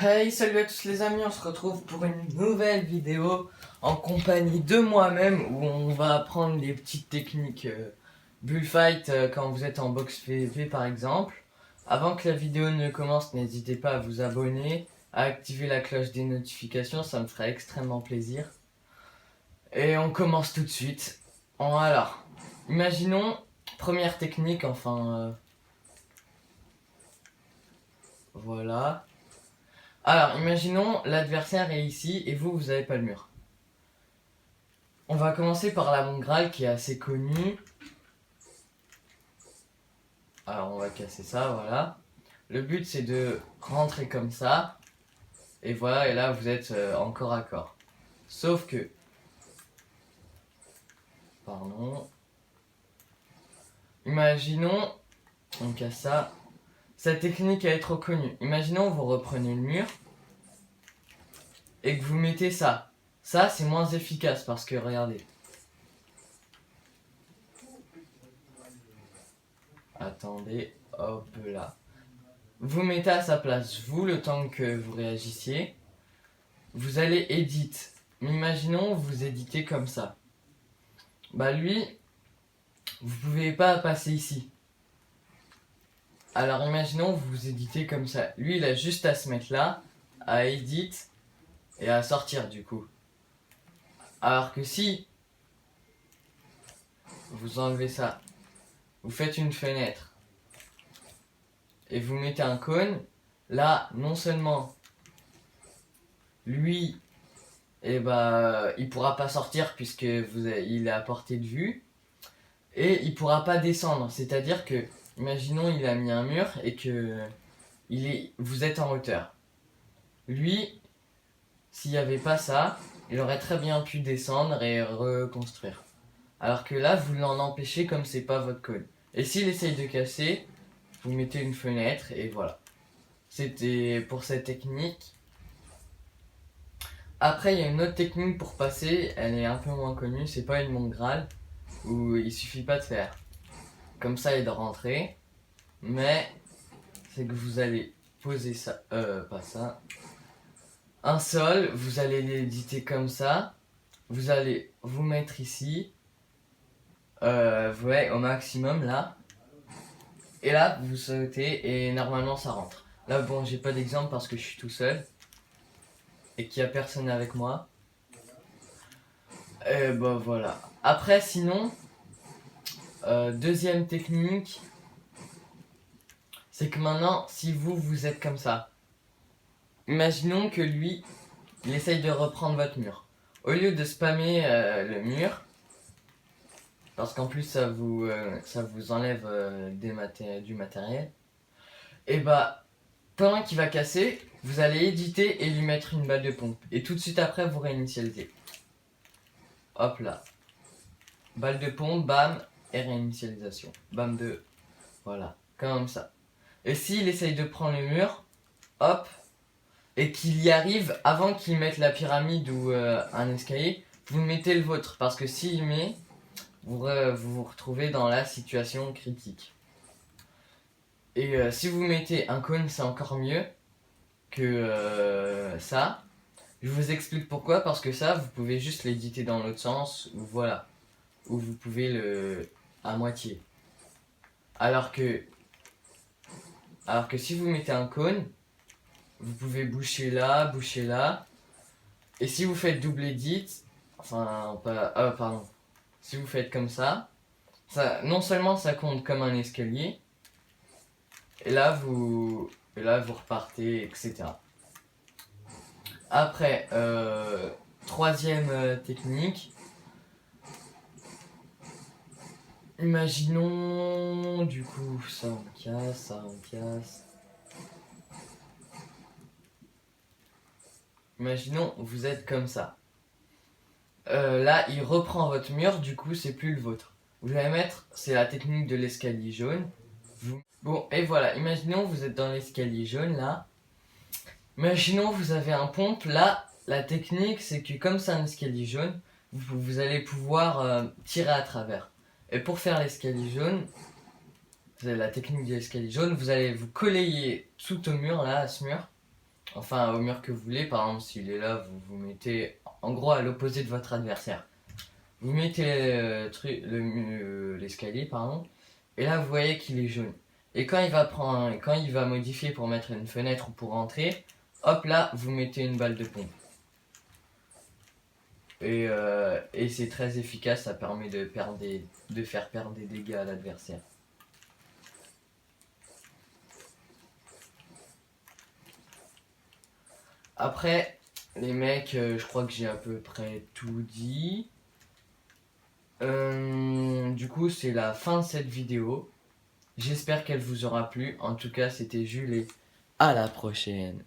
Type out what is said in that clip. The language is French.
Hey, salut à tous les amis, on se retrouve pour une nouvelle vidéo en compagnie de moi-même où on va apprendre des petites techniques bullfight quand vous êtes en box PvP par exemple. Avant que la vidéo ne commence, n'hésitez pas à vous abonner, à activer la cloche des notifications, ça me ferait extrêmement plaisir. Et on commence tout de suite. Alors, imaginons, première technique, voilà. Alors, imaginons l'adversaire est ici et vous n'avez pas le mur. On va commencer par la Mont Graal qui est assez connue. Alors on va casser ça, voilà. Le but c'est de rentrer comme ça. Et voilà, et là vous êtes en corps à corps. Sauf que... Pardon. Imaginons... On casse ça. Cette technique elle est trop connue. Imaginons vous reprenez le mur. Et que vous mettez ça. Ça c'est moins efficace parce que regardez. Attendez, hop là. Vous mettez à sa place, vous, le temps que vous réagissiez. Vous allez edit. Mais imaginons, vous éditez comme ça. Bah lui, vous pouvez pas passer ici. Alors imaginons, vous éditez comme ça. Lui, il a juste à se mettre là, à edit et à sortir du coup. Alors que si vous enlevez ça, vous faites une fenêtre et vous mettez un cône, là, non seulement lui, il pourra pas sortir puisque il est à portée de vue et il pourra pas descendre. C'est-à-dire que, imaginons, il a mis un mur et que vous êtes en hauteur. Lui, s'il n'y avait pas ça, il aurait très bien pu descendre et reconstruire. Alors que là, vous l'en empêchez comme c'est pas votre code. Et s'il essaye de casser, vous mettez une fenêtre et voilà. C'était pour cette technique. Après, il y a une autre technique pour passer, elle est un peu moins connue, c'est pas une Mont Graal, où il suffit pas de faire comme ça et de rentrer, mais c'est que vous allez poser ça, pas ça, un sol, vous allez l'éditer comme ça, vous allez vous mettre ici, ouais, au maximum là, et là vous sautez et normalement ça rentre. Là bon, j'ai pas d'exemple parce que je suis tout seul et qu'il y a personne avec moi. Et bah voilà. Après sinon, deuxième technique, c'est que maintenant si vous êtes comme ça, imaginons que lui, il essaye de reprendre votre mur. Au lieu de spammer le mur, parce qu'en plus ça vous enlève du matériel, et bah pendant qu'il va casser, vous allez éditer et lui mettre une balle de pompe. Et tout de suite après vous réinitialisez. Hop là. Balle de pompe, bam, et réinitialisation. Bam 2. Voilà, comme ça. Et s'il essaye de prendre le mur, hop, et qu'il y arrive avant qu'il mette la pyramide ou un escalier, vous mettez le vôtre. Parce que s'il met, vous vous retrouvez dans la situation critique. Et si vous mettez un cône, c'est encore mieux que ça. Je vous explique pourquoi, parce que ça, vous pouvez juste l'éditer dans l'autre sens, ou voilà. Ou vous pouvez le... à moitié. Alors que si vous mettez un cône, vous pouvez boucher là, et si vous faites double edit, enfin, pas... pardon. Si vous faites comme ça, non seulement ça compte comme un escalier, et là vous repartez, etc. Après, troisième technique. Imaginons, du coup, ça on casse. Imaginons, vous êtes comme ça. Là, il reprend votre mur, du coup, c'est plus le vôtre. Vous allez mettre, c'est la technique de l'escalier jaune. Bon, et voilà, imaginons, vous êtes dans l'escalier jaune, là. Imaginons, vous avez un pompe, là, la technique, c'est que comme c'est un escalier jaune, vous allez pouvoir tirer à travers. Et pour faire l'escalier jaune, la technique de l'escalier jaune, vous allez vous coller tout au mur, là, à ce mur. enfin au mur que vous voulez. Par exemple, s'il est là, vous vous mettez en gros à l'opposé de votre adversaire. Vous mettez l'escalier, pardon, et là vous voyez qu'il est jaune. Et quand il va modifier pour mettre une fenêtre ou pour entrer, hop là, vous mettez une balle de pompe. Et c'est très efficace, ça permet de faire perdre des dégâts à l'adversaire. Après, les mecs, je crois que j'ai à peu près tout dit. Du coup, c'est la fin de cette vidéo. J'espère qu'elle vous aura plu. En tout cas, c'était Jules et à la prochaine.